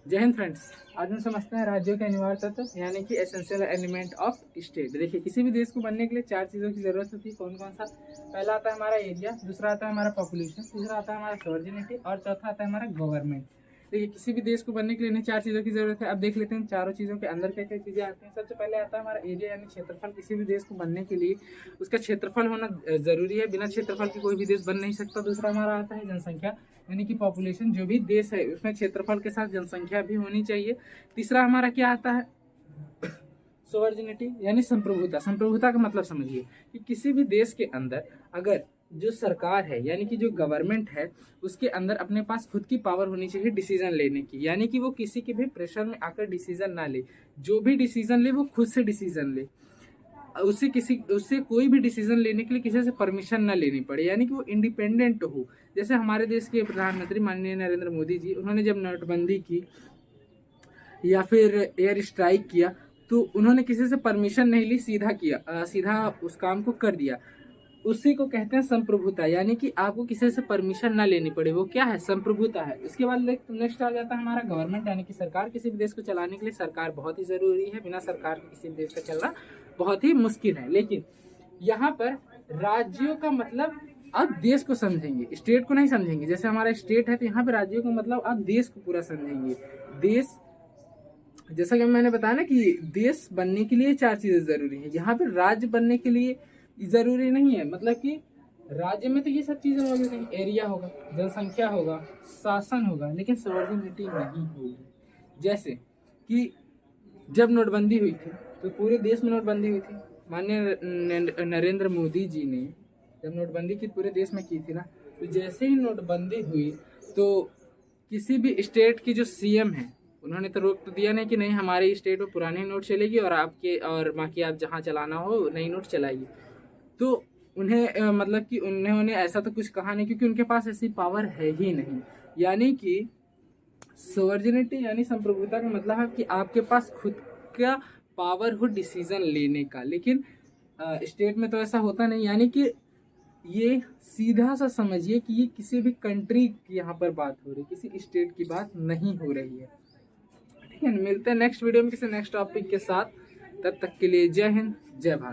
जय हिंद फ्रेंड्स। आज हम समझते हैं राज्यों के अनिवार्य तत्व यानी कि एसेंशियल एलिमेंट ऑफ स्टेट। देखिए, किसी भी देश को बनने के लिए 4 चीज़ों की जरूरत होती है। कौन कौन सा? पहला आता है हमारा एरिया, दूसरा आता है हमारा पॉपुलेशन, तीसरा आता है हमारा सॉवर्जिनिटी और चौथा आता है हमारा गवर्नमेंट। देखिए, किसी भी देश को बनने के लिए इन्हें 4 चीज़ों की जरूरत है। अब देख लेते हैं चारों चीज़ों के अंदर क्या क्या चीज़ें आती हैं। सबसे पहले आता है हमारा एरिया यानी क्षेत्रफल। किसी भी देश को बनने के लिए उसका क्षेत्रफल होना जरूरी है, बिना क्षेत्रफल के कोई भी देश बन नहीं सकता। दूसरा हमारा आता है जनसंख्या यानी कि पॉपुलेशन। जो भी देश है उसमें क्षेत्रफल के साथ जनसंख्या भी होनी चाहिए। तीसरा हमारा क्या आता है? सोवर्जिनिटी यानी संप्रभुता। संप्रभुता का मतलब समझिए कि किसी भी देश के अंदर अगर जो सरकार है यानी कि जो गवर्नमेंट है उसके अंदर अपने पास खुद की पावर होनी चाहिए डिसीजन लेने की, यानी कि वो किसी के भी प्रेशर में आकर डिसीजन ना ले। जो भी डिसीजन ले वो खुद से डिसीजन ले, उससे कोई भी डिसीजन लेने के लिए किसी से परमिशन ना लेनी पड़े, यानी कि वो इंडिपेंडेंट हो। जैसे हमारे देश के प्रधानमंत्री माननीय नरेंद्र मोदी जी, उन्होंने जब नोटबंदी की या फिर एयर स्ट्राइक किया तो उन्होंने किसी से परमिशन नहीं ली, सीधा किया, सीधा उस काम को कर दिया। उसी को कहते हैं संप्रभुता, यानी कि आपको किसी से परमिशन ना लेनी पड़े। वो क्या है? संप्रभुता है। इसके बाद नेक्स्ट आ जाता है हमारा गवर्नमेंट यानी कि सरकार। किसी भी देश को चलाने के लिए सरकार बहुत ही जरूरी है। बिना सरकार के किसी भी देश का चलना बहुत ही मुश्किल है। लेकिन यहाँ पर राज्यों का मतलब आप देश को समझेंगे, स्टेट को नहीं समझेंगे। जैसे हमारा स्टेट है तो यहाँ पे राज्यों का मतलब आप देश को पूरा समझेंगे। देश, जैसा कि मैंने बताया ना कि देश बनने के लिए 4 चीजें जरूरी है। यहाँ पे राज्य बनने के लिए जरूरी नहीं है, मतलब कि राज्य में तो ये सब चीजें मौजूद हैं। एरिया होगा, जनसंख्या होगा, शासन होगा, लेकिन सॉवर्जिनिटी नहीं होगी। जैसे कि जब नोटबंदी हुई थी तो पूरे देश में नोटबंदी हुई थी। माननीय नरेंद्र मोदी जी ने जब नोटबंदी की पूरे देश में की थी ना, तो जैसे ही नोटबंदी हुई तो किसी भी स्टेट की जो सीएम है उन्होंने तो रोक तो दिया नहीं कि नहीं हमारे स्टेट में पुरानी नोट चलेगी और आपके और बाकी आप जहाँ चलाना हो नई नोट चलाइए। तो उन्हें मतलब कि उन्होंने ऐसा तो कुछ कहा नहीं, क्योंकि उनके पास ऐसी पावर है ही नहीं। यानी कि सोवर्जिनिटी यानी संप्रभुता का मतलब है कि आपके पास खुद का पावर हो डिसीजन लेने का। लेकिन स्टेट में तो ऐसा होता नहीं। यानी कि ये सीधा सा समझिए कि ये किसी भी कंट्री की यहाँ पर बात हो रही, किसी स्टेट की बात नहीं हो रही है। ठीक है, मिलते हैं नेक्स्ट वीडियो में किसी नेक्स्ट टॉपिक के साथ। तब तक के लिए जय हिंद, जय भारत।